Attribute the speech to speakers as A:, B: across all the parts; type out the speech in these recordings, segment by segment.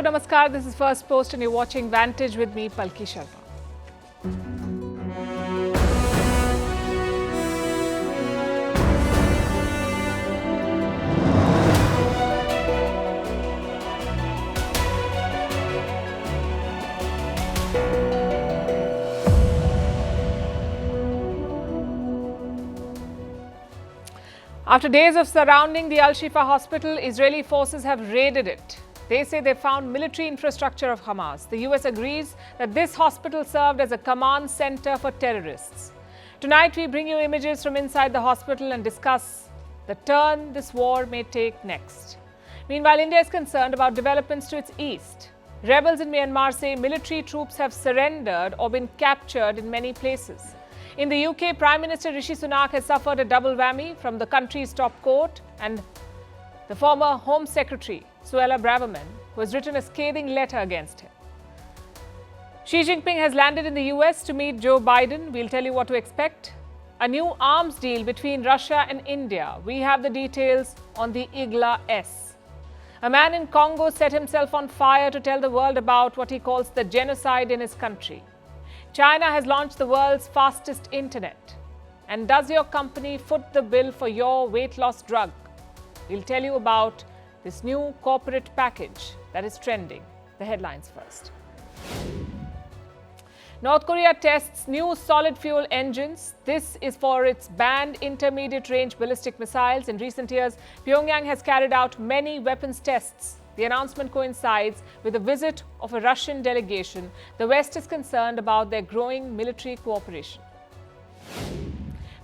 A: Namaskar. This is Firstpost and you're watching Vantage with me, Palki Sharma. After days of surrounding the Al-Shifa hospital, Israeli forces have raided it. They say they found military infrastructure of Hamas. The US agrees that this hospital served as a command center for terrorists. Tonight, we bring you images from inside the hospital and discuss the turn this war may take next. Meanwhile, India is concerned about developments to its east. Rebels in Myanmar say military troops have surrendered or been captured in many places. In the UK, Prime Minister Rishi Sunak has suffered a double whammy from the country's top court and the former Home Secretary, Suella Braverman, who has written a scathing letter against him. Xi Jinping has landed in the US to meet Joe Biden. We'll tell you what to expect. A new arms deal between Russia and India. We have the details on the Igla-S. A man in Congo set himself on fire to tell the world about what he calls the genocide in his country. China has launched the world's fastest internet. And does your company foot the bill for your weight loss drug? We'll tell you about this new corporate package that is trending. The headlines first. North Korea tests new solid fuel engines. This is for its banned intermediate range ballistic missiles. In recent years, Pyongyang has carried out many weapons tests. The announcement coincides with the visit of a Russian delegation. The West is concerned about their growing military cooperation.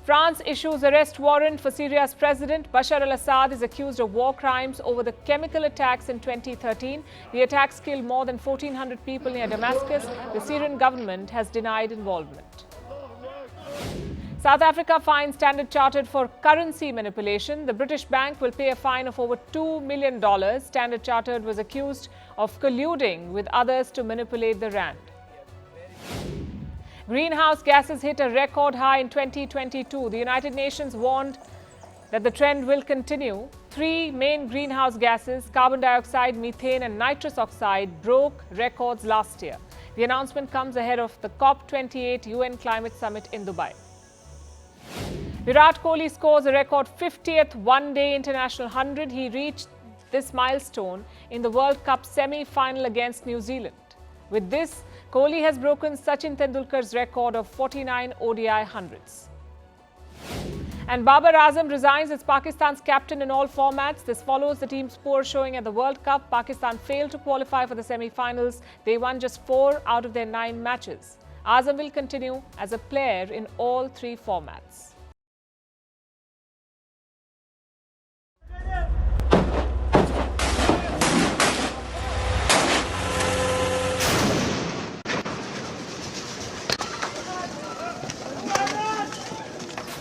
A: France issues arrest warrant for Syria's president. Bashar al-Assad is accused of war crimes over the chemical attacks in 2013. The attacks killed more than 1,400 people near Damascus. The Syrian government has denied involvement. South Africa fines Standard Chartered for currency manipulation. The British bank will pay a fine of over $2 million. Standard Chartered was accused of colluding with others to manipulate the rand. Greenhouse gases hit a record high in 2022. The United Nations warned that the trend will continue. Three main greenhouse gases, carbon dioxide, methane and nitrous oxide, broke records last year. The announcement comes ahead of the COP28 UN Climate Summit in Dubai. Virat Kohli scores a record 50th one-day international 100. He reached this milestone in the World Cup semi-final against New Zealand. With this, Kohli has broken Sachin Tendulkar's record of 49 ODI hundreds. And Babar Azam resigns as Pakistan's captain in all formats. This follows the team's poor showing at the World Cup. Pakistan failed to qualify for the semi-finals. They won just 4 out of their 9 matches. Azam will continue as a player in all 3 formats.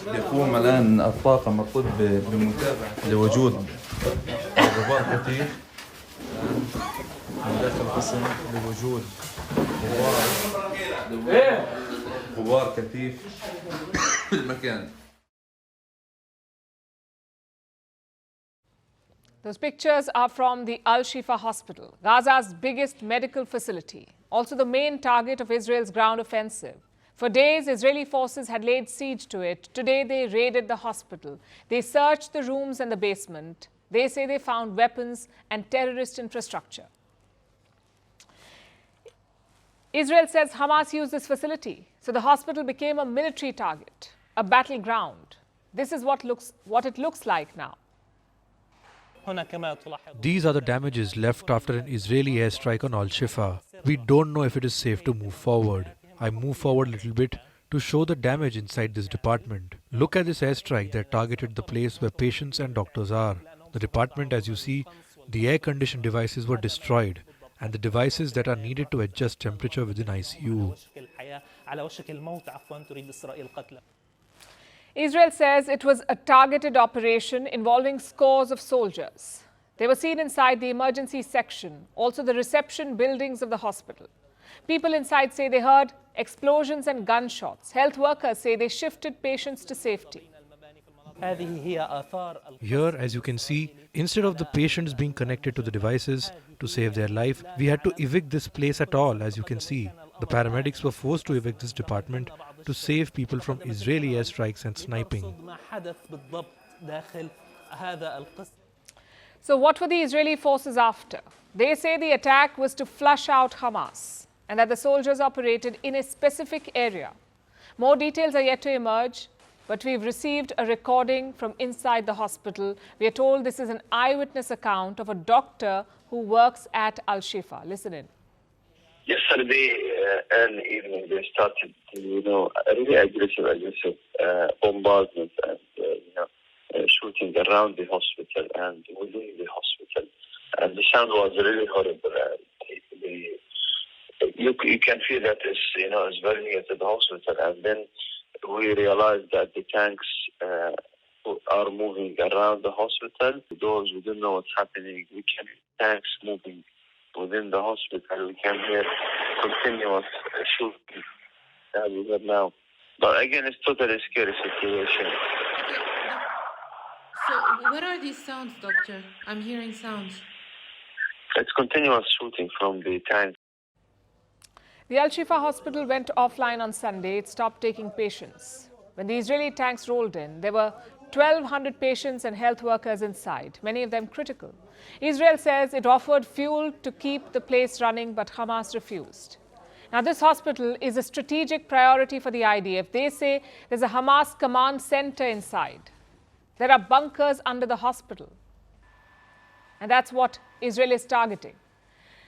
B: يقوم الآن الطاقم الطبي بمتابعة لوجود غبار كثيف من داخل القسم لوجود غبار كثيف في المكان.
A: Those pictures are from the Al-Shifa hospital, Gaza's biggest medical facility, also the main target of Israel's ground offensive. For days, Israeli forces had laid siege to it. Today, they raided the hospital. They searched the rooms and the basement. They say they found weapons and terrorist infrastructure. Israel says Hamas used this facility, so the hospital became a military target, a battleground. This is what it looks like now.
C: These are the damages left after an Israeli airstrike on Al-Shifa. We don't know if it is safe to move forward. I move forward a little bit to show the damage inside this department. Look at this airstrike that targeted the place where patients and doctors are. The department, as you see, the air-conditioned devices were destroyed and the devices that are needed to adjust temperature within ICU.
A: Israel says it was a targeted operation involving scores of soldiers. They were seen inside the emergency section, also the reception buildings of the hospital. People inside say they heard explosions and gunshots. Health workers say they shifted patients to safety.
C: Here, as you can see, instead of the patients being connected to the devices to save their life, we had to evict this place at all, as you can see. The paramedics were forced to evict this department to save people from Israeli airstrikes and sniping.
A: So what were the Israeli forces after? They say the attack was to flush out Hamas and that the soldiers operated in a specific area. More details are yet to emerge, but we've received a recording from inside the hospital. We are told this is an eyewitness account of a doctor who works at Al-Shifa. Listen in.
D: Yesterday, early evening, they started, a really aggressive bombardment and, shooting around the hospital and within the hospital. And the sound was really horrible. You can feel that it's very near to the hospital. And then we realized that the tanks are moving around the hospital. Those who don't know what's happening, we can hear tanks moving within the hospital. We can hear continuous shooting that we have now. But again, it's totally scary situation.
E: So what are these sounds, doctor? I'm hearing sounds.
D: It's continuous shooting from the tanks.
A: The Al-Shifa hospital went offline on Sunday. It stopped taking patients. When the Israeli tanks rolled in, there were 1,200 patients and health workers inside, many of them critical. Israel says it offered fuel to keep the place running, but Hamas refused. Now, this hospital is a strategic priority for the IDF. They say there's a Hamas command center inside. There are bunkers under the hospital. And that's what Israel is targeting.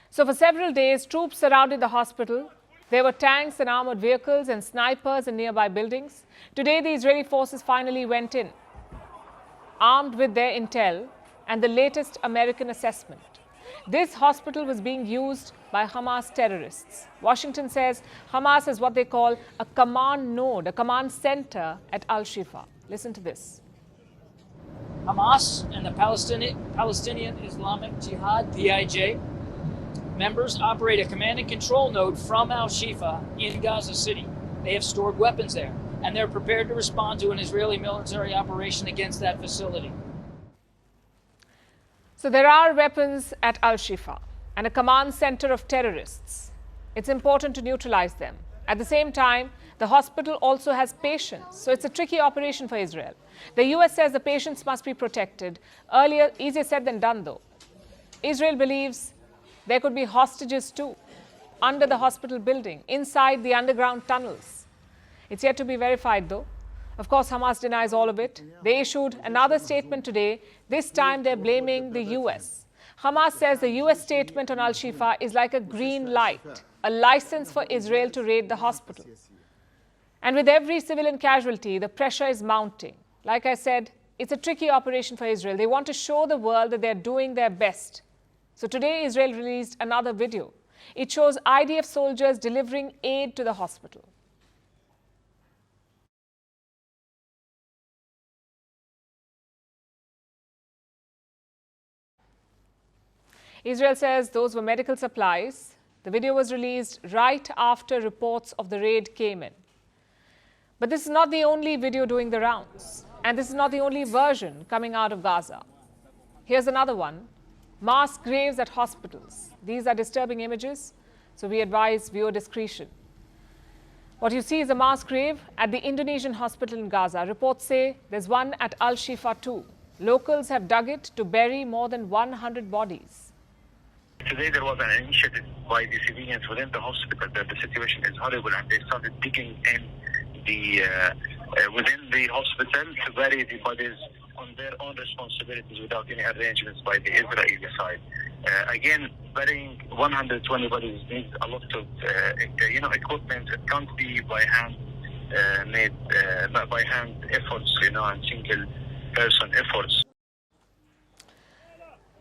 A: So for several days, troops surrounded the hospital. There were tanks and armored vehicles and snipers in nearby buildings. Today, the Israeli forces finally went in, armed with their intel and the latest American assessment. This hospital was being used by Hamas terrorists. Washington says Hamas has what they call a command node, a command center at Al-Shifa. Listen to this.
F: Hamas and the Palestinian Islamic Jihad, PIJ, members operate a command and control node from Al-Shifa in Gaza City. They have stored weapons there, and they're prepared to respond to an Israeli military operation against that facility.
A: So there are weapons at Al-Shifa and a command center of terrorists. It's important to neutralize them. At the same time, the hospital also has patients, so it's a tricky operation for Israel. The US says the patients must be protected. Earlier, easier said than done though. Israel believes there could be hostages too, under the hospital building, inside the underground tunnels. It's yet to be verified though. Of course, Hamas denies all of it. They issued another statement today. This time they're blaming the US. Hamas says the US statement on Al-Shifa is like a green light, a license for Israel to raid the hospital. And with every civilian casualty, the pressure is mounting. Like I said, it's a tricky operation for Israel. They want to show the world that they're doing their best. So today, Israel released another video. It shows IDF soldiers delivering aid to the hospital. Israel says those were medical supplies. The video was released right after reports of the raid came in. But this is not the only video doing the rounds. And this is not the only version coming out of Gaza. Here's another one. Mass graves at hospitals. These are disturbing images, so we advise viewer discretion. What you see is a mass grave at the Indonesian hospital in Gaza. Reports say there's one at Al-Shifa too. Locals have dug it to bury more than 100 bodies.
D: Today there was an initiative by the civilians within the hospital that the situation is horrible, and they started digging in within the hospital to bury the bodies on their own responsibilities without any arrangements by the Israeli side. Again, burying 120 bodies needs a lot of equipment. It can't be by hand made, by hand efforts, and single person efforts.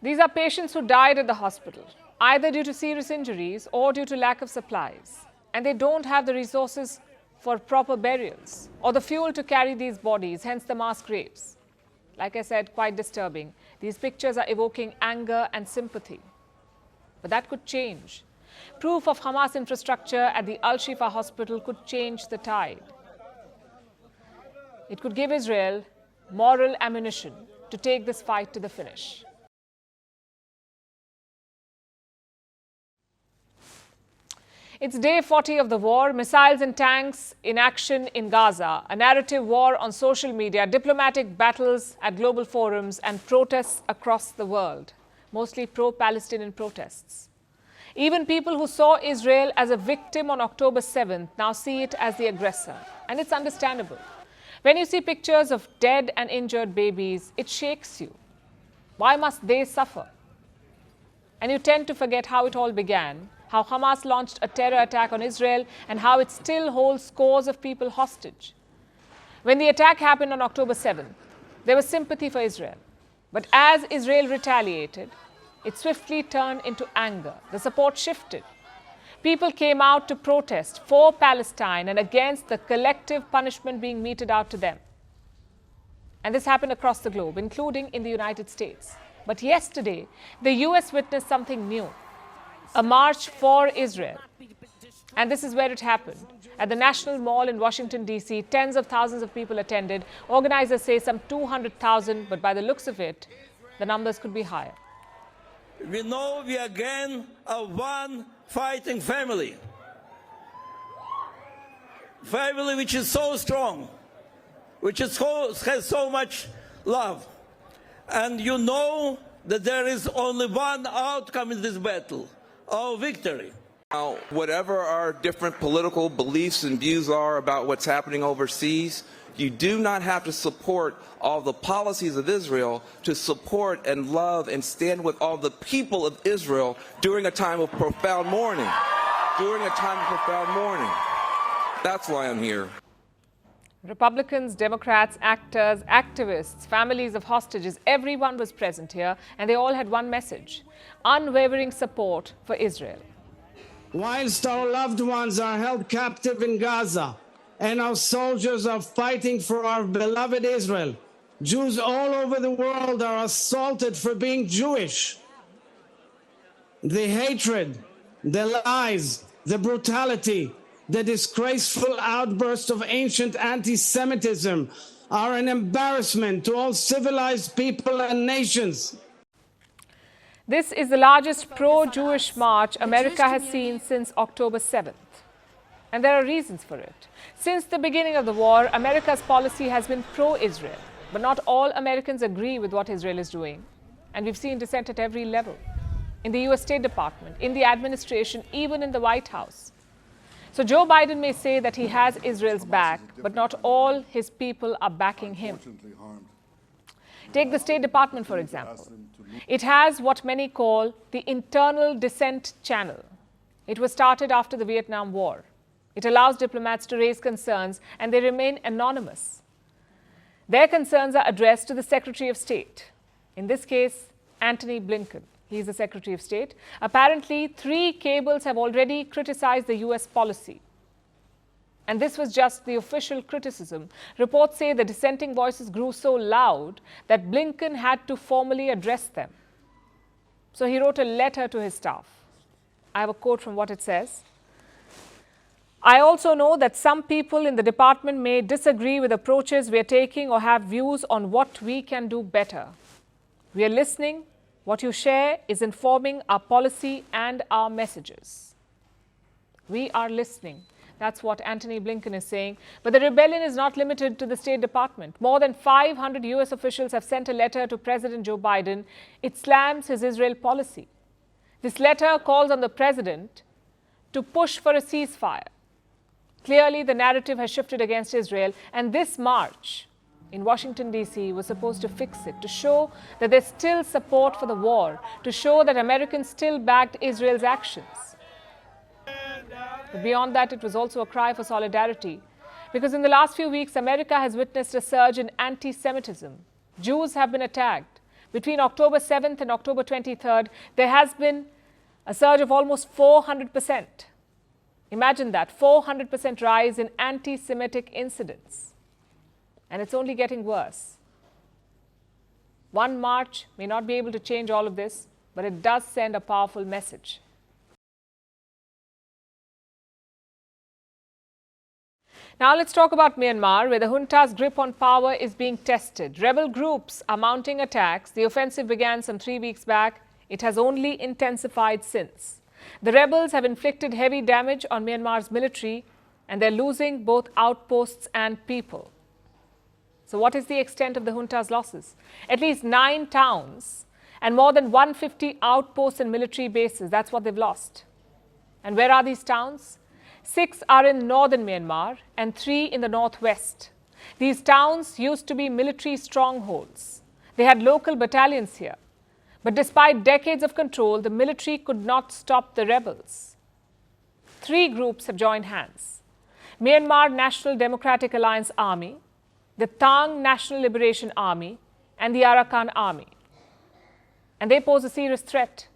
A: These are patients who died at the hospital, either due to serious injuries or due to lack of supplies. And they don't have the resources for proper burials or the fuel to carry these bodies, hence the mass graves. Like I said, quite disturbing. These pictures are evoking anger and sympathy. But that could change. Proof of Hamas infrastructure at the Al-Shifa hospital could change the tide. It could give Israel moral ammunition to take this fight to the finish. It's day 40 of the war, missiles and tanks in action in Gaza, a narrative war on social media, diplomatic battles at global forums and protests across the world, mostly pro-Palestinian protests. Even people who saw Israel as a victim on October 7th now see it as the aggressor, and it's understandable. When you see pictures of dead and injured babies, it shakes you. Why must they suffer? And you tend to forget how it all began, how Hamas launched a terror attack on Israel and how it still holds scores of people hostage. When the attack happened on October 7th, there was sympathy for Israel. But as Israel retaliated, it swiftly turned into anger. The support shifted. People came out to protest for Palestine and against the collective punishment being meted out to them. And this happened across the globe, including in the United States. But yesterday, the US witnessed something new. A march for Israel. And this is where it happened. At the National Mall in Washington, D.C., tens of thousands of people attended. Organizers say some 200,000, but by the looks of it, the numbers could be higher.
G: We know we again are one fighting family. Family which is so strong, which has so much love. And you know that there is only one outcome in this battle. Our victory.
H: Now, whatever our different political beliefs and views are about what's happening overseas, you do not have to support all the policies of Israel to support and love and stand with all the people of Israel during a time of profound mourning. During a time of profound mourning. That's why I'm here.
A: Republicans, Democrats, actors, activists, families of hostages, everyone was present here, and they all had one message: unwavering support for Israel.
I: Whilst our loved ones are held captive in Gaza and our soldiers are fighting for our beloved Israel, Jews all over the world are assaulted for being Jewish. The hatred, the lies, the brutality, the disgraceful outburst of ancient anti-Semitism are an embarrassment to all civilized people and nations.
A: This is the largest pro-Jewish march America has seen since October 7th. And there are reasons for it. Since the beginning of the war, America's policy has been pro-Israel. But not all Americans agree with what Israel is doing. And we've seen dissent at every level. In the US State Department, in the administration, even in the White House. So Joe Biden may say that he has Israel's back, but not all his people are backing him. Take the State Department, for example. It has what many call the internal dissent channel. It was started after the Vietnam War. It allows diplomats to raise concerns, and they remain anonymous. Their concerns are addressed to the Secretary of State. In this case, Antony Blinken. He's the Secretary of State. Apparently, 3 cables have already criticized the US policy. And this was just the official criticism. Reports say the dissenting voices grew so loud that Blinken had to formally address them. So he wrote a letter to his staff. I have a quote from what it says. I also know that some people in the department may disagree with approaches we are taking or have views on what we can do better. We are listening. What you share is informing our policy and our messages. We are listening. That's what Antony Blinken is saying. But the rebellion is not limited to the State Department. More than 500 US officials have sent a letter to President Joe Biden. It slams his Israel policy. This letter calls on the president to push for a ceasefire. Clearly, the narrative has shifted against Israel, and this march in Washington, D.C. was supposed to fix it, to show that there's still support for the war, to show that Americans still backed Israel's actions. But beyond that, it was also a cry for solidarity. Because in the last few weeks, America has witnessed a surge in anti-Semitism. Jews have been attacked. Between October 7th and October 23rd, there has been a surge of almost 400%. Imagine that, 400% rise in anti-Semitic incidents. And it's only getting worse. One march may not be able to change all of this, but it does send a powerful message. Now let's talk about Myanmar, where the junta's grip on power is being tested. Rebel groups are mounting attacks. The offensive began some 3 weeks back. It has only intensified since. The rebels have inflicted heavy damage on Myanmar's military, and they're losing both outposts and people. So what is the extent of the junta's losses? At least 9 towns and more than 150 outposts and military bases. That's what they've lost. And where are these towns? 6 are in northern Myanmar and 3 in the northwest. These towns used to be military strongholds. They had local battalions here. But despite decades of control, the military could not stop the rebels. 3 groups have joined hands: Myanmar National Democratic Alliance Army, the Tang National Liberation Army, and the Arakan Army. And they pose a serious threat,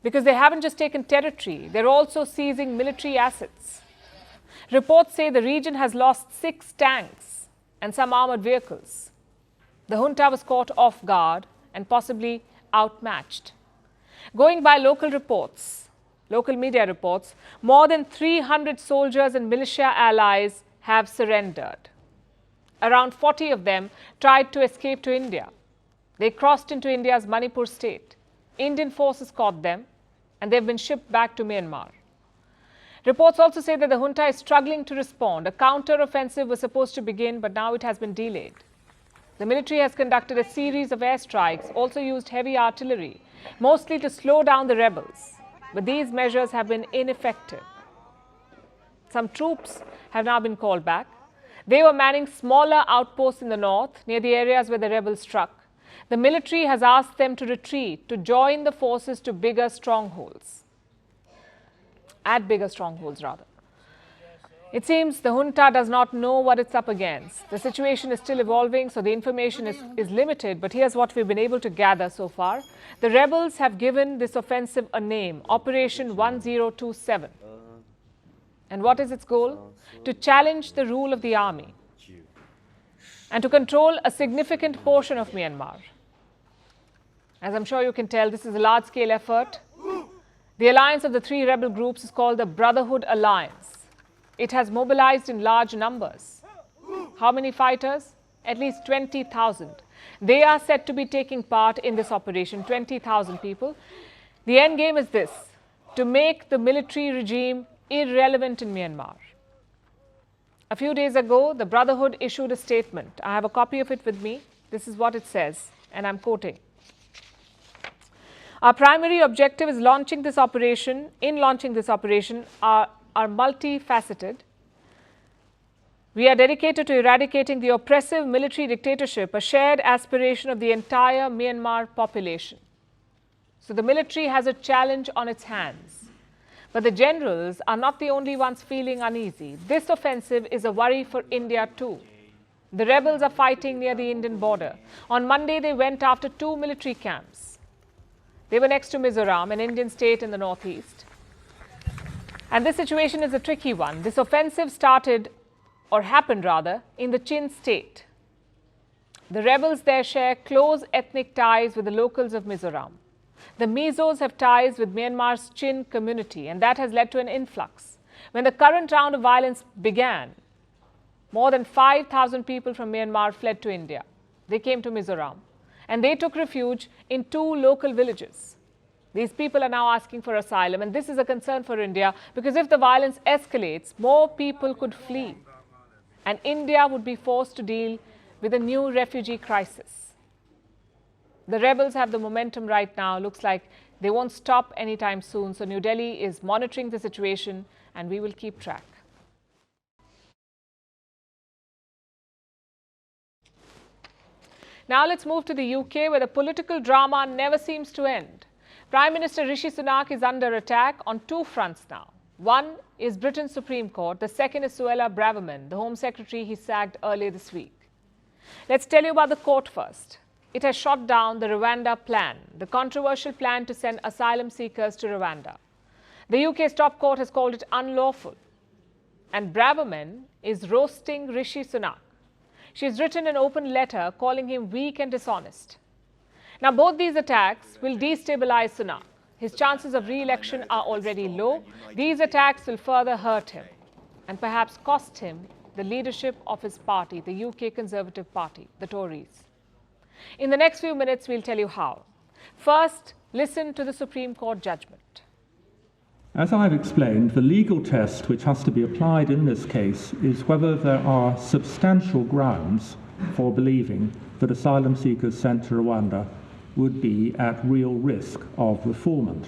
A: because they haven't just taken territory, they're also seizing military assets. Reports say the region has lost 6 tanks and some armored vehicles. The junta was caught off guard and possibly outmatched. Going by local media reports, more than 300 soldiers and militia allies have surrendered. Around 40 of them tried to escape to India. They crossed into India's Manipur state. Indian forces caught them, and they've been shipped back to Myanmar. Reports also say that the junta is struggling to respond. A counter-offensive was supposed to begin, but now it has been delayed. The military has conducted a series of airstrikes, also used heavy artillery, mostly to slow down the rebels. But these measures have been ineffective. Some troops have now been called back. They were manning smaller outposts in the north, near the areas where the rebels struck. The military has asked them to retreat, to join the forces to bigger strongholds. At bigger strongholds, rather. It seems the junta does not know what it's up against. The situation is still evolving, so the information is limited, but here's what we've been able to gather so far. The rebels have given this offensive a name, Operation 1027. And what is its goal? To challenge the rule of the army and to control a significant portion of Myanmar. As I'm sure you can tell, this is a large-scale effort. The alliance of the 3 rebel groups is called the Brotherhood Alliance. It has mobilized in large numbers. How many fighters? At least 20,000. They are said to be taking part in this operation, 20,000 people. The end game is this: to make the military regime irrelevant in Myanmar. A few days ago, the Brotherhood issued a statement. I have a copy of it with me. This is what it says, and I'm quoting. Our primary objective is launching this operation. In launching this operation are multifaceted. We are dedicated to eradicating the oppressive military dictatorship, a shared aspiration of the entire Myanmar population. So the military has a challenge on its hands. But the generals are not the only ones feeling uneasy. This offensive is a worry for India too. The rebels are fighting near the Indian border. On Monday, they went after 2 military camps. They were next to Mizoram, an Indian state in the northeast. And this situation is a tricky one. This offensive happened in the Chin state. The rebels there share close ethnic ties with the locals of Mizoram. The Mizos have ties with Myanmar's Chin community, and that has led to an influx. When the current round of violence began, more than 5,000 people from Myanmar fled to India. They came to Mizoram, and they took refuge in 2 local villages. These people are now asking for asylum, and this is a concern for India, because if the violence escalates, more people could flee, and India would be forced to deal with a new refugee crisis. The rebels have the momentum right now. Looks like they won't stop anytime soon. So New Delhi is monitoring the situation, and we will keep track. Now let's move to the UK, where the political drama never seems to end. Prime Minister Rishi Sunak is under attack on 2 fronts now. One is Britain's Supreme Court. The second is Suella Braverman, the Home Secretary he sacked earlier this week. Let's tell you about the court first. It has shot down the Rwanda plan, the controversial plan to send asylum seekers to Rwanda. The UK's top court has called it unlawful. And Braverman is roasting Rishi Sunak. She has written an open letter calling him weak and dishonest. Now, both these attacks will destabilize Sunak. His chances of re-election are already low. These attacks will further hurt him. and perhaps cost him the leadership of his party, the UK Conservative Party, the Tories. In the next few minutes, we'll tell you how. First, listen to the Supreme Court judgment.
J: As I've explained, the legal test which has to be applied in this case is whether there are substantial grounds for believing that asylum seekers sent to Rwanda would be at real risk of refoulement.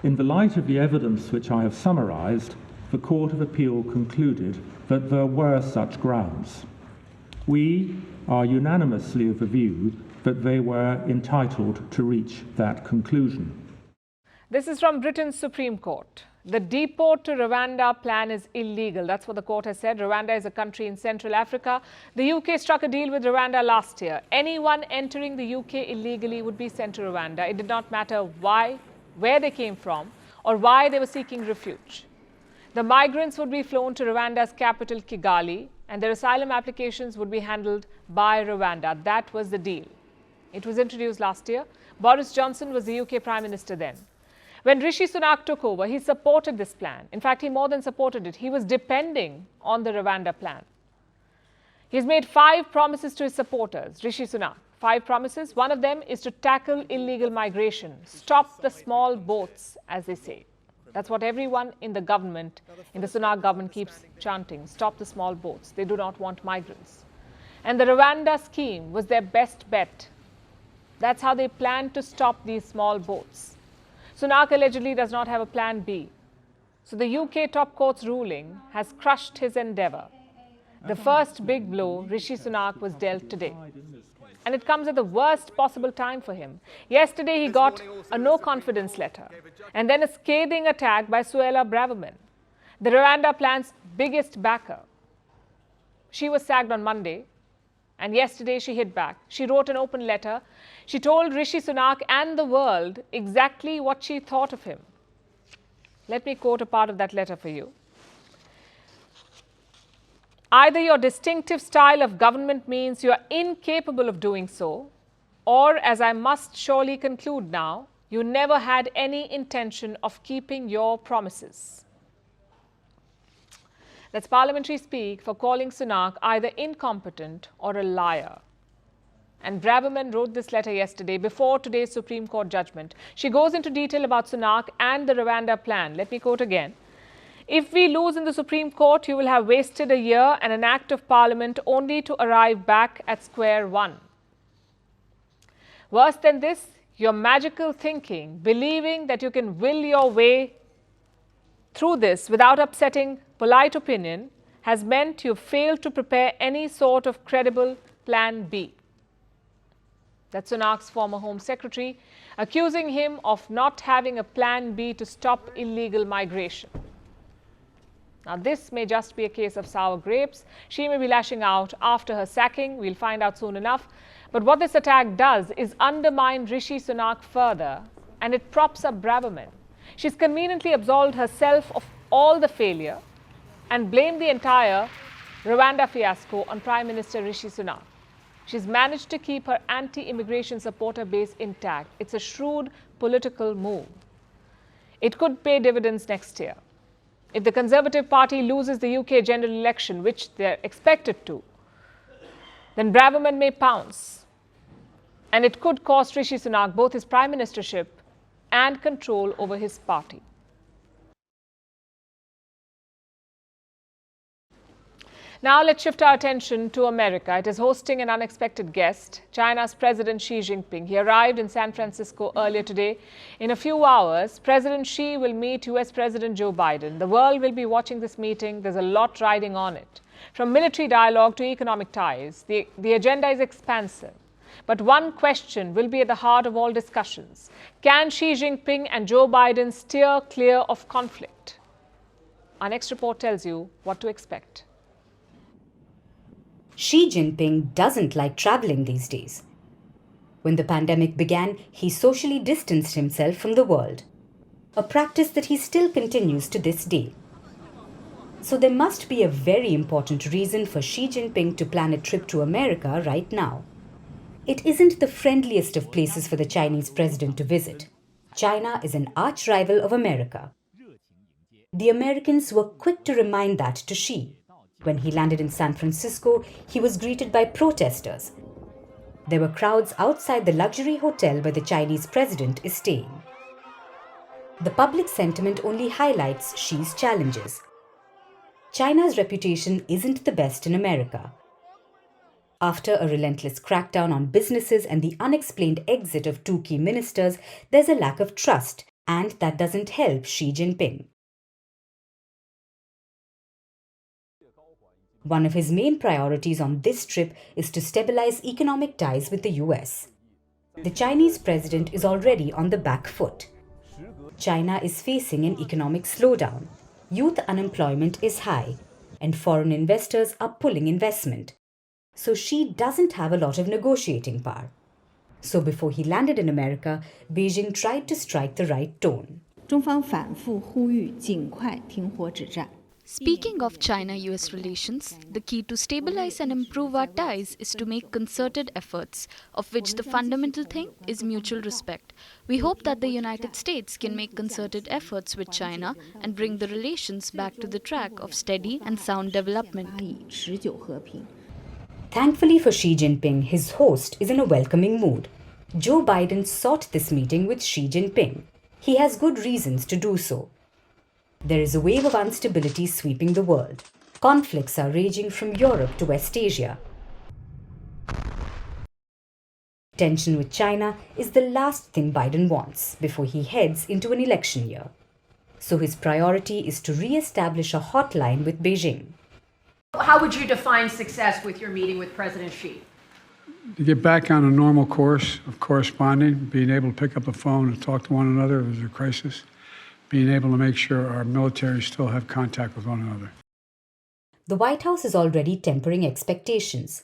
J: In the light of the evidence which I have summarised, the Court of Appeal concluded that there were such grounds. We are unanimously of the view that they were entitled to reach that conclusion.
A: This is from Britain's Supreme Court. The deport to Rwanda plan is illegal. That's what the court has said. Rwanda is a country in Central Africa. The UK struck a deal with Rwanda last year. Anyone entering the UK illegally would be sent to Rwanda. It did not matter why, where they came from, or why they were seeking refuge. The migrants would be flown to Rwanda's capital, Kigali, and their asylum applications would be handled by Rwanda. That was the deal. It was introduced last year. Boris Johnson was the UK Prime Minister then. When Rishi Sunak took over, he supported this plan. In fact, he more than supported it. He was depending on the Rwanda plan. He's made 5 promises to his supporters, Rishi Sunak. 5 promises. One of them is to tackle illegal migration, stop the small boats, as they say. That's what everyone in the government, in the Sunak government, keeps chanting. Stop the small boats. They do not want migrants. And the Rwanda scheme was their best bet. That's how they planned to stop these small boats. Sunak allegedly does not have a plan B. So the UK top court's ruling has crushed his endeavour. The first big blow Rishi Sunak was dealt today. And it comes at the worst possible time for him. Yesterday he got a no-confidence letter and then a scathing attack by Suella Braverman, the Rwanda plan's biggest backer. She was sacked on Monday, and yesterday she hit back. She wrote an open letter. She told Rishi Sunak and the world exactly what she thought of him. Let me quote a part of that letter for you. Either your distinctive style of government means you are incapable of doing so, or, as I must surely conclude now, you never had any intention of keeping your promises. That's parliamentary speak for calling Sunak either incompetent or a liar. And Braverman wrote this letter yesterday before today's Supreme Court judgment. She goes into detail about Sunak and the Rwanda plan. Let me quote again. If we lose in the Supreme Court, you will have wasted a year and an act of parliament only to arrive back at square one. Worse than this, your magical thinking, believing that you can will your way through this without upsetting polite opinion, has meant you failed to prepare any sort of credible plan B. That's Sunak's former Home Secretary, accusing him of not having a plan B to stop illegal migration. Now, this may just be a case of sour grapes. She may be lashing out after her sacking. We'll find out soon enough. But what this attack does is undermine Rishi Sunak further, and it props up Braverman. She's conveniently absolved herself of all the failure and blamed the entire Rwanda fiasco on Prime Minister Rishi Sunak. She's managed to keep her anti-immigration supporter base intact. It's a shrewd political move. It could pay dividends next year. If the Conservative Party loses the UK general election, which they're expected to, then Braverman may pounce. And it could cost Rishi Sunak both his prime ministership and control over his party. Now let's shift our attention to America. It is hosting an unexpected guest, China's President Xi Jinping. He arrived in San Francisco earlier today. In a few hours, President Xi will meet US President Joe Biden. The world will be watching this meeting. There's a lot riding on it. From military dialogue to economic ties, the agenda is expansive. But one question will be at the heart of all discussions. Can Xi Jinping and Joe Biden steer clear of conflict? Our next report tells you what to expect.
K: Xi Jinping doesn't like traveling these days. When the pandemic began, he socially distanced himself from the world, a practice that he still continues to this day. So there must be a very important reason for Xi Jinping to plan a trip to America right now. It isn't the friendliest of places for the Chinese president to visit. China is an arch rival of America. The Americans were quick to remind that to Xi. When he landed in San Francisco, he was greeted by protesters. There were crowds outside the luxury hotel where the Chinese president is staying. The public sentiment only highlights Xi's challenges. China's reputation isn't the best in America. After a relentless crackdown on businesses and the unexplained exit of 2 key ministers, there's a lack of trust, and that doesn't help Xi Jinping. One of his main priorities on this trip is to stabilize economic ties with the US. The Chinese president is already on the back foot. China is facing an economic slowdown. Youth unemployment is high, and foreign investors are pulling investment. So Xi doesn't have a lot of negotiating power. So before he landed in America, Beijing tried to strike the right tone.
L: 中方反复呼吁尽快停火止战。
M: Speaking of China-US relations, the key to stabilize and improve our ties is to make concerted efforts, of which the fundamental thing is mutual respect. We hope that the United States can make concerted efforts with China and bring the relations back to the track of steady and sound development.
K: Thankfully for Xi Jinping, his host is in a welcoming mood. Joe Biden sought this meeting with Xi Jinping. He has good reasons to do so. There is a wave of instability sweeping the world. Conflicts are raging from Europe to West Asia. Tension with China is the last thing Biden wants before he heads into an election year. So his priority is to re-establish a hotline with Beijing.
N: How would you define success with your meeting with President Xi?
O: To get back on a normal course of corresponding, being able to pick up the phone and talk to one another if there's a crisis, being able to make sure our military still have contact with one another.
K: The White House is already tempering expectations.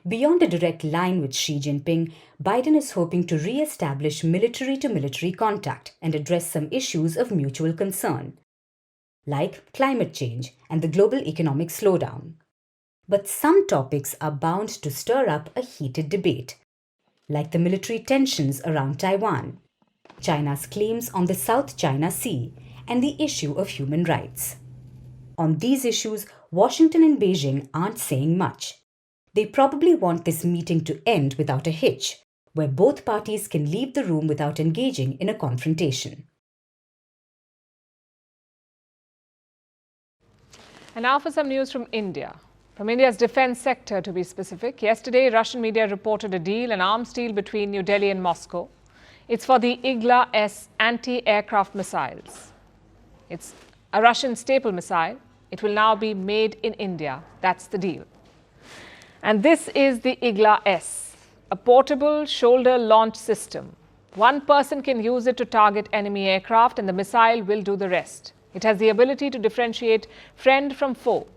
K: Beyond a direct line with Xi Jinping, Biden is hoping to re-establish military-to-military contact and address some issues of mutual concern, like climate change and the global economic slowdown. But some topics are bound to stir up a heated debate, like the military tensions around Taiwan, China's claims on the South China Sea, and the issue of human rights. On these issues, Washington and Beijing aren't saying much. They probably want this meeting to end without a hitch, where both parties can leave the room without engaging in a confrontation.
A: And now for some news from India. From India's defense sector, to be specific. Yesterday, Russian media reported a deal, an arms deal between New Delhi and Moscow. It's for the Igla-S anti-aircraft missiles. It's a Russian staple missile. It will now be made in India. That's the deal. And this is the Igla-S, a portable shoulder launch system. One person can use it to target enemy aircraft, and the missile will do the rest. It has the ability to differentiate friend from foe.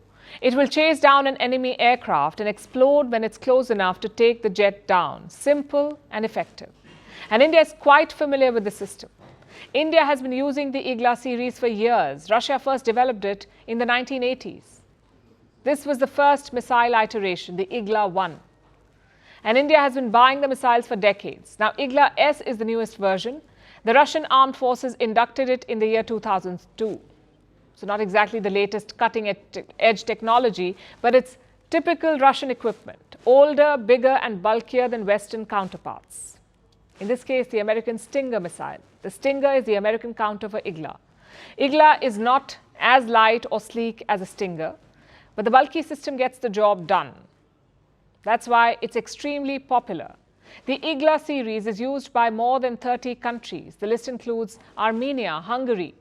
A: It will chase down an enemy aircraft and explode when it's close enough to take the jet down. Simple and effective. And India is quite familiar with the system. India has been using the Igla series for years. Russia first developed it in the 1980s. This was the first missile iteration, the Igla-1. And India has been buying the missiles for decades. Now, Igla-S is the newest version. The Russian armed forces inducted it in the year 2002. So not exactly the latest cutting-edge technology, but it's typical Russian equipment, older, bigger and bulkier than Western counterparts. In this case, the American Stinger missile. The Stinger is the American counter for Igla. Igla is not as light or sleek as a Stinger, but the bulky system gets the job done. That's why it's extremely popular. The Igla series is used by more than 30 countries. The list includes Armenia, Hungary,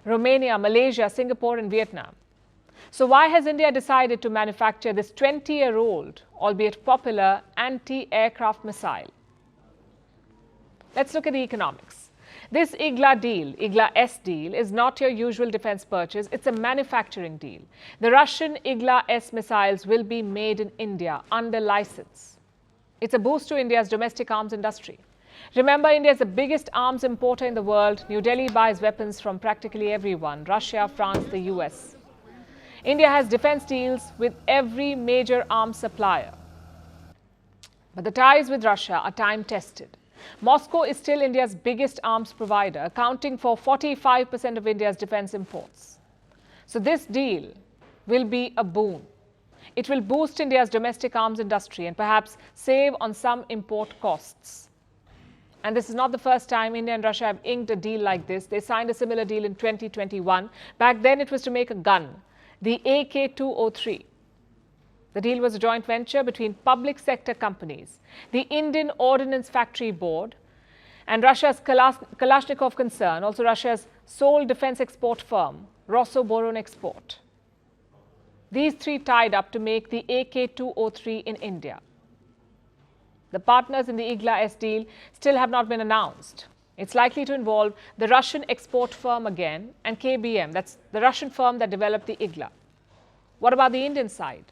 A: Romania, Malaysia, Singapore and Vietnam. So why has India decided to manufacture this 20-year-old, albeit popular, anti-aircraft missile? Let's look at the economics. This Igla deal, Igla-S deal, is not your usual defense purchase. It's a manufacturing deal. The Russian Igla-S missiles will be made in India under license. It's a boost to India's domestic arms industry. Remember, India is the biggest arms importer in the world. New Delhi buys weapons from practically everyone: Russia, France, the US. India has defense deals with every major arms supplier. But the ties with Russia are time-tested. Moscow is still India's biggest arms provider, accounting for 45% of India's defense imports. So this deal will be a boon. It will boost India's domestic arms industry and perhaps save on some import costs. And this is not the first time India and Russia have inked a deal like this. They signed a similar deal in 2021. Back then it was to make a gun, the AK-203. The deal was a joint venture between public sector companies, the Indian Ordnance Factory Board, and Russia's Kalashnikov concern, also Russia's sole defense export firm, Rosoboronexport. These three tied up to make the AK-203 in India. The partners in the IGLA-S deal still have not been announced. It's likely to involve the Russian export firm again and KBM, that's the Russian firm that developed the IGLA. What about the Indian side?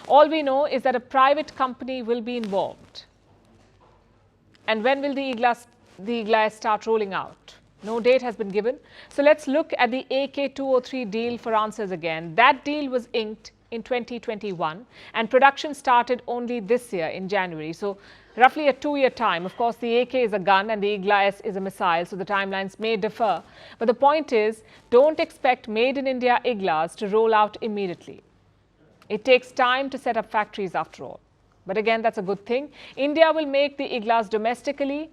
A: All we know is that a private company will be involved. And when will the IGLA-S start rolling out? No date has been given. So let's look at the AK-203 deal for answers again. That deal was inked in 2021 and production started only this year in January. So roughly a 2-year time. Of course, the AK is a gun and the IGLA-S is a missile, so the timelines may differ. But the point is, don't expect made in India IGLAs to roll out immediately. It takes time to set up factories after all. But again, that's a good thing. India will make the IGLAs domestically.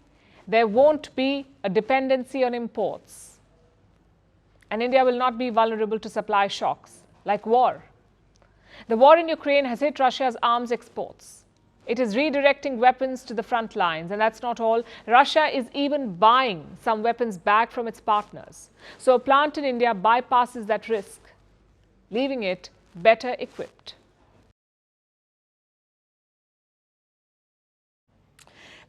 A: There won't be a dependency on imports. And India will not be vulnerable to supply shocks like war. The war in Ukraine has hit Russia's arms exports. It is redirecting weapons to the front lines, and that's not all. Russia is even buying some weapons back from its partners. So a plant in India bypasses that risk, leaving it better equipped.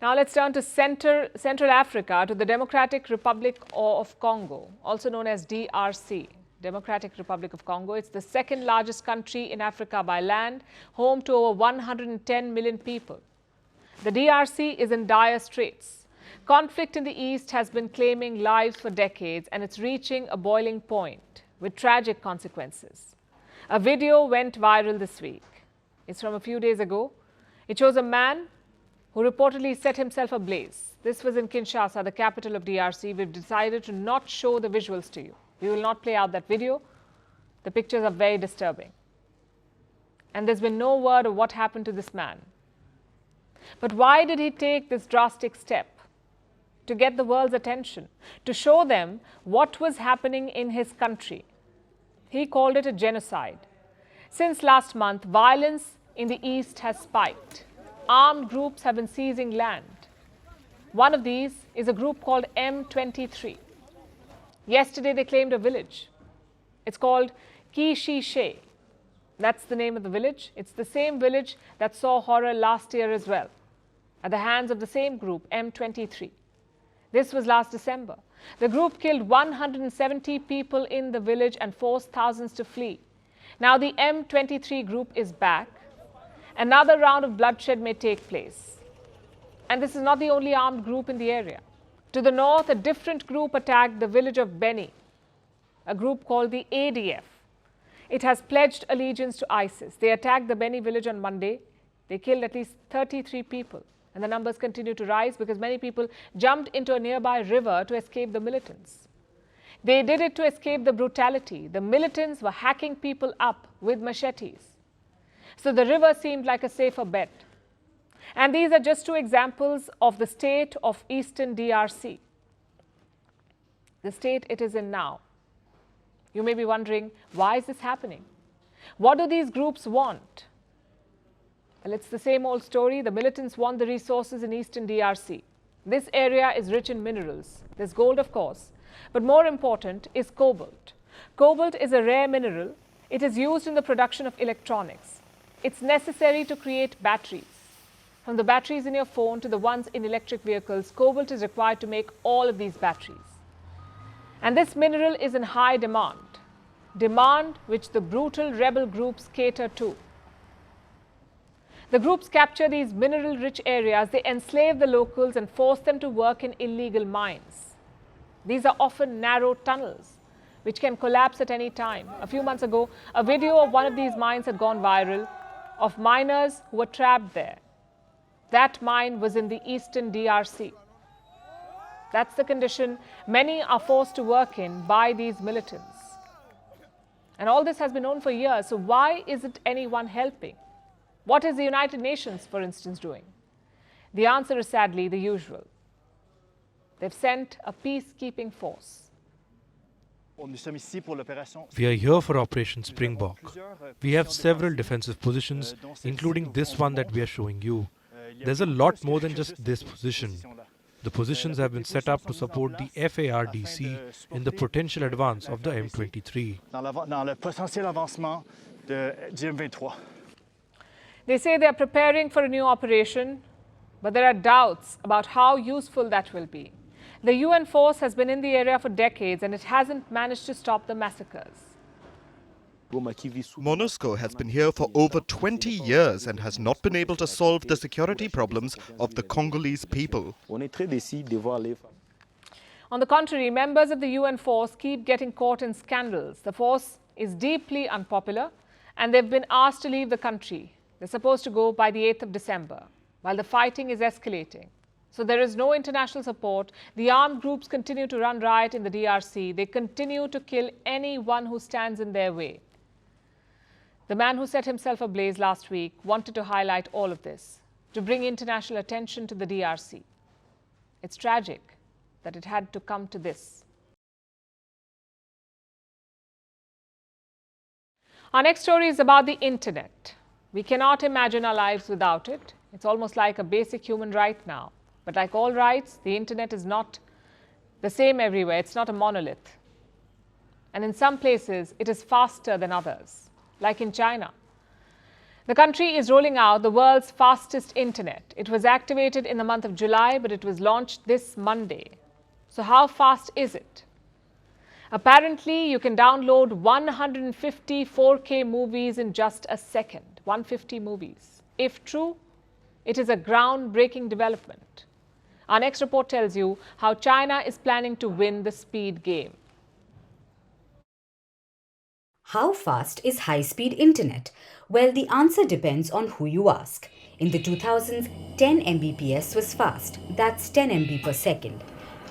A: Now let's turn to Central Africa, to the Democratic Republic of Congo, also known as DRC, Democratic Republic of Congo. It's the second largest country in Africa by land, home to over 110 million people. The DRC is in dire straits. Conflict in the east has been claiming lives for decades, and it's reaching a boiling point with tragic consequences. A video went viral this week. It's from a few days ago. It shows a man who reportedly set himself ablaze. This was in Kinshasa, the capital of DRC. We've decided to not show the visuals to you. We will not play out that video. The pictures are very disturbing. And there's been no word of what happened to this man. But why did he take this drastic step? To get the world's attention, to show them what was happening in his country. He called it a genocide. Since last month, violence in the east has spiked. Armed groups have been seizing land. One of these is a group called M23. Yesterday, they claimed a village. It's called Kishishe. That's the name of the village. It's the same village that saw horror last year as well, at the hands of the same group, M23. This was last December. The group killed 170 people in the village and forced thousands to flee. Now the M23 group is back. Another round of bloodshed may take place. And this is not the only armed group in the area. To the north, a different group attacked the village of Beni, a group called the ADF. It has pledged allegiance to ISIS. They attacked the Beni village on Monday. They killed at least 33 people. And the numbers continue to rise because many people jumped into a nearby river to escape the militants. They did it to escape the brutality. The militants were hacking people up with machetes. So the river seemed like a safer bet. And these are just two examples of the state of eastern DRC, the state it is in now. You may be wondering, why is this happening? What do these groups want? Well, it's the same old story. The militants want the resources in eastern DRC. This area is rich in minerals. There's gold, of course, but more important is cobalt. Cobalt is a rare mineral. It is used in the production of electronics. It's necessary to create batteries. From the batteries in your phone to the ones in electric vehicles, cobalt is required to make all of these batteries. And this mineral is in high demand which the brutal rebel groups cater to. The groups capture these mineral-rich areas, they enslave the locals and force them to work in illegal mines. These are often narrow tunnels, which can collapse at any time. A few months ago, a video of one of these mines had gone viral, of miners who were trapped there. That mine was in the eastern DRC. That's the condition many are forced to work in by these militants. And all this has been known for years. So why isn't anyone helping? What is the United Nations, for instance, doing? The answer is sadly the usual. They've sent a peacekeeping force.
C: We are here for Operation Springbok. We have several defensive positions, including this one that we are showing you. There's a lot more than just this position. The positions have been set up to support the FARDC in the potential advance of the M23.
A: They say they are preparing for a new operation, but there are doubts about how useful that will be. The UN force has been in the area for decades and it hasn't managed to stop the massacres.
P: MONUSCO has been here for over 20 years and has not been able to solve the security problems of the Congolese people.
A: On the contrary, members of the UN force keep getting caught in scandals. The force is deeply unpopular and they've been asked to leave the country. They're supposed to go by the 8th of December, while the fighting is escalating. So there is no international support. The armed groups continue to run riot in the DRC. They continue to kill anyone who stands in their way. The man who set himself ablaze last week wanted to highlight all of this, to bring international attention to the DRC. It's tragic that it had to come to this. Our next story is about the internet. We cannot imagine our lives without it. It's almost like a basic human right now. But like all rights, the internet is not the same everywhere. It's not a monolith. And in some places, it is faster than others, like in China. The country is rolling out the world's fastest internet. It was activated in the month of July, but it was launched this Monday. So how fast is it? Apparently, you can download 150 4K movies in just a second. 150 movies. If true, it is a groundbreaking development. Our next report tells you how China is planning to win the speed game.
K: How fast is high-speed internet? Well, the answer depends on who you ask. In the 2000s, 10 Mbps was fast. That's 10 MB per second.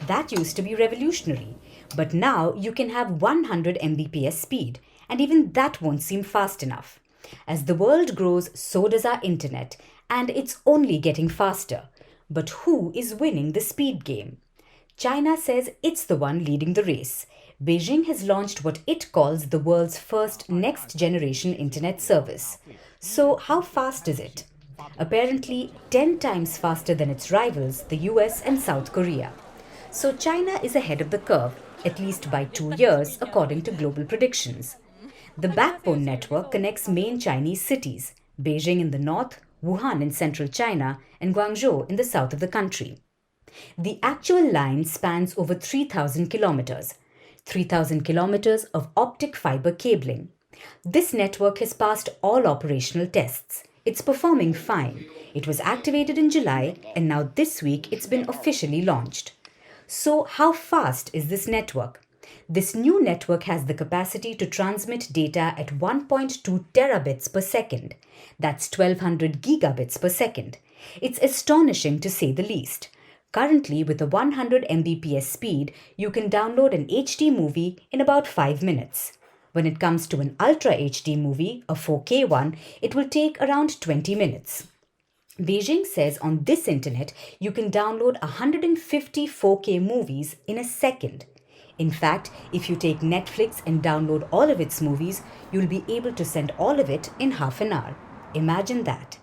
K: That used to be revolutionary. But now you can have 100 Mbps speed, and even that won't seem fast enough. As the world grows, so does our internet, and it's only getting faster. But who is winning the speed game? China says it's the one leading the race. Beijing has launched what it calls the world's first next-generation internet service. So how fast is it? Apparently 10 times faster than its rivals, the US and South Korea. So China is ahead of the curve, at least by 2 years, according to global predictions. The backbone network connects main Chinese cities, Beijing in the north, Wuhan in central China, and Guangzhou in the south of the country. The actual line spans over 3,000 kilometers. 3,000 kilometers of optic fiber cabling. This network has passed all operational tests. It's performing fine. It was activated in July, and now this week it's been officially launched. So how fast is this network? This new network has the capacity to transmit data at 1.2 terabits per second. That's 1200 gigabits per second. It's astonishing to say the least. Currently, with a 100 Mbps speed, you can download an HD movie in about 5 minutes. When it comes to an Ultra HD movie, a 4K one, it will take around 20 minutes. Beijing says on this internet, you can download 150 4K movies in a second. In fact, if you take Netflix and download all of its movies, you'll be able to send all of it in half an hour. Imagine that.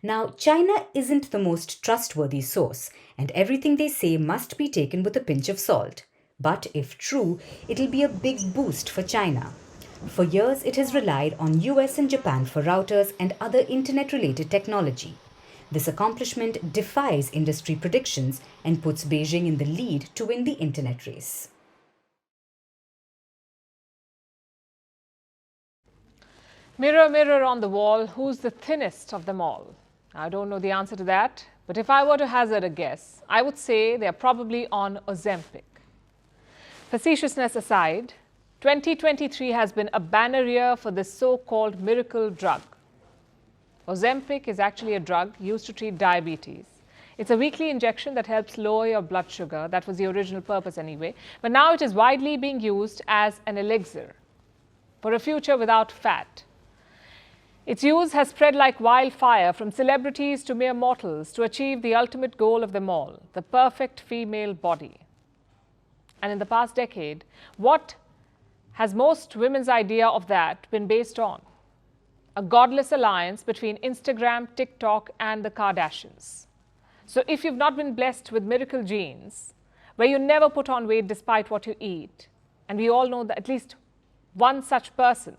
K: Now, China isn't the most trustworthy source, and everything they say must be taken with a pinch of salt. But if true, it'll be a big boost for China. For years, it has relied on US and Japan for routers and other internet-related technology. This accomplishment defies industry predictions and puts Beijing in the lead to win the internet race.
A: Mirror, mirror on the wall, who's the thinnest of them all? I don't know the answer to that, but if I were to hazard a guess, I would say they are probably on Ozempic. Facetiousness aside, 2023 has been a banner year for this so-called miracle drug. Ozempic is actually a drug used to treat diabetes. It's a weekly injection that helps lower your blood sugar. That was the original purpose anyway. But now it is widely being used as an elixir. for a future without fat. Its use has spread like wildfire from celebrities to mere mortals to achieve the ultimate goal of them all, the perfect female body. And in the past decade, what has most women's idea of that been based on? A godless alliance between Instagram, TikTok, and the Kardashians. So if you've not been blessed with miracle genes, where you never put on weight despite what you eat, and we all know that at least one such person,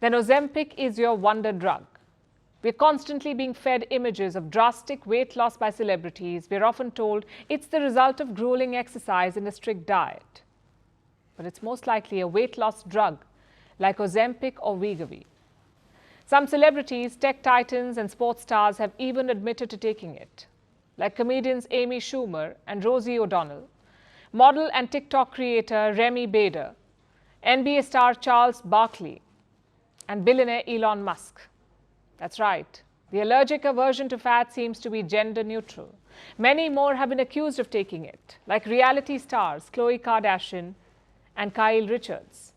A: then Ozempic is your wonder drug. We're constantly being fed images of drastic weight loss by celebrities. We're often told it's the result of grueling exercise and a strict diet. But it's most likely a weight loss drug like Ozempic or Wegovy. Some celebrities, tech titans and sports stars have even admitted to taking it, like comedians Amy Schumer and Rosie O'Donnell, model and TikTok creator Remy Bader, NBA star Charles Barkley, and billionaire Elon Musk. That's right. The allergic aversion to fat seems to be gender neutral. Many more have been accused of taking it, like reality stars Khloe Kardashian and Kyle Richards.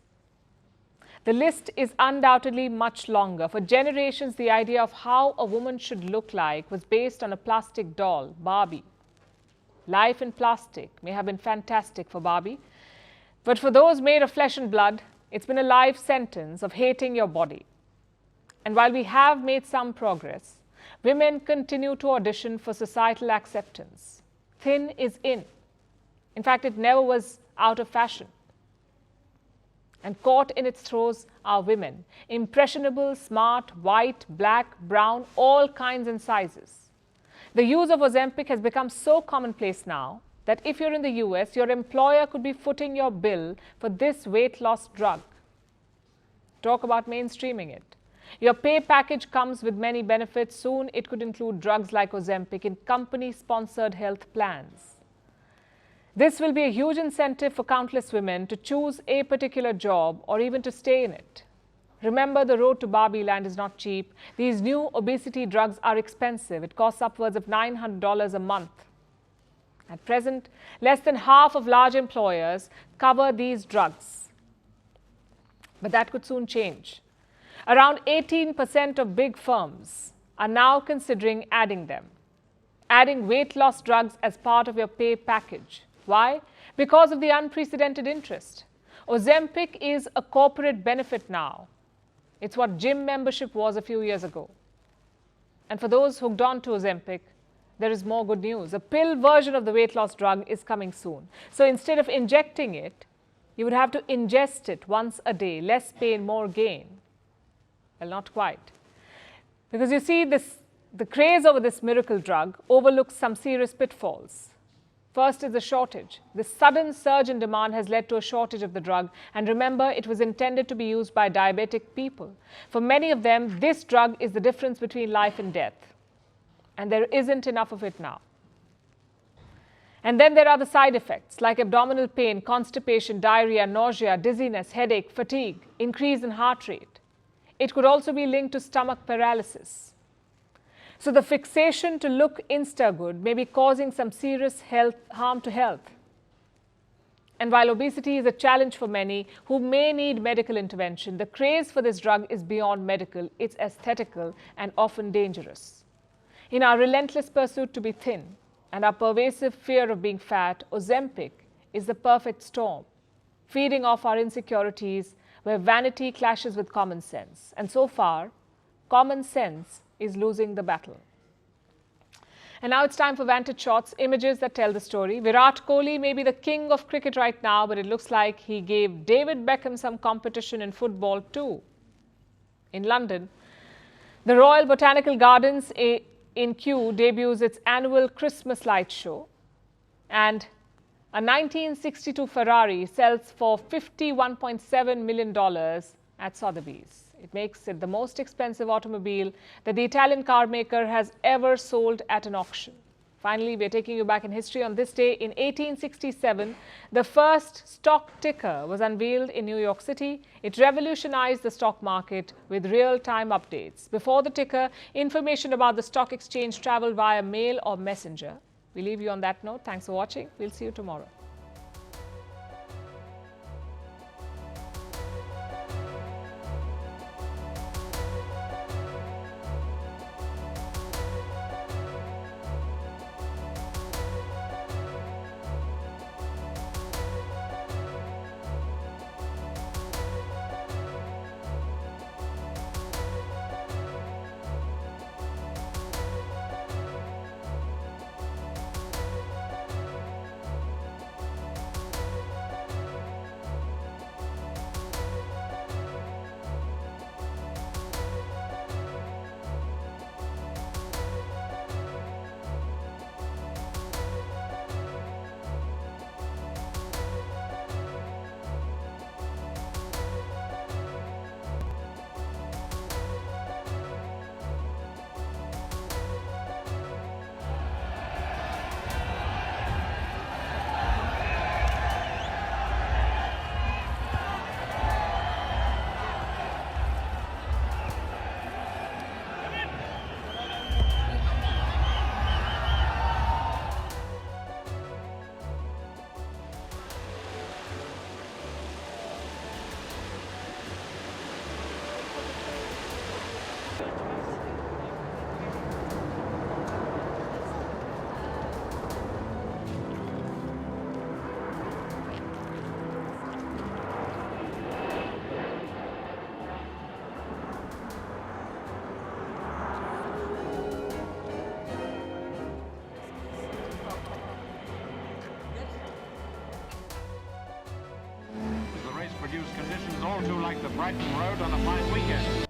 A: The list is undoubtedly much longer. For generations, the idea of how a woman should look like was based on a plastic doll, Barbie. Life in plastic may have been fantastic for Barbie, but for those made of flesh and blood, it's been a life sentence of hating your body. And while we have made some progress, women continue to audition for societal acceptance. Thin is in. In fact, it never was out of fashion. And caught in its throes are women, impressionable, smart, white, black, brown, all kinds and sizes. The use of Ozempic has become so commonplace now that if you're in the US, your employer could be footing your bill for this weight loss drug. Talk about mainstreaming it. Your pay package comes with many benefits. Soon it could include drugs like Ozempic in company-sponsored health plans. This will be a huge incentive for countless women to choose a particular job or even to stay in it. Remember, the road to Barbie land is not cheap. These new obesity drugs are expensive. It costs upwards of $900 a month. At present, less than half of large employers cover these drugs. But that could soon change. Around 18% of big firms are now considering adding them. Adding weight loss drugs as part of your pay package. Why? Because of the unprecedented interest. Ozempic is a corporate benefit now. It's what gym membership was a few years ago. And for those hooked on to Ozempic, there is more good news. A pill version of the weight loss drug is coming soon. So instead of injecting it, you would have to ingest it once a day. Less pain, more gain. Well, not quite. Because you see, the craze over this miracle drug overlooks some serious pitfalls. First is the shortage. The sudden surge in demand has led to a shortage of the drug. And remember, it was intended to be used by diabetic people. For many of them, this drug is the difference between life and death. And there isn't enough of it now. And then there are the side effects like abdominal pain, constipation, diarrhea, nausea, dizziness, headache, fatigue, increase in heart rate. It could also be linked to stomach paralysis. So the fixation to look insta-good may be causing some serious harm to health. And while obesity is a challenge for many who may need medical intervention, the craze for this drug is beyond medical. It's aesthetical and often dangerous. In our relentless pursuit to be thin and our pervasive fear of being fat, Ozempic is the perfect storm, feeding off our insecurities where vanity clashes with common sense. And so far, common sense is losing the battle. And now it's time for Vantage Shots, images that tell the story. Virat Kohli may be the king of cricket right now, but it looks like he gave David Beckham some competition in football too. In London, the Royal Botanical Gardens in Kew debuts its annual Christmas light show, and a 1962 Ferrari sells for $51.7 million at Sotheby's. It makes it the most expensive automobile that the Italian car maker has ever sold at an auction. Finally, we're taking you back in history. On this day in 1867, the first stock ticker was unveiled in New York City. It revolutionized the stock market with real-time updates. Before the ticker, information about the stock exchange traveled via mail or messenger. We leave you on that note. Thanks for watching. We'll see you tomorrow.
Q: too like the Brighton Road on a fine weekend.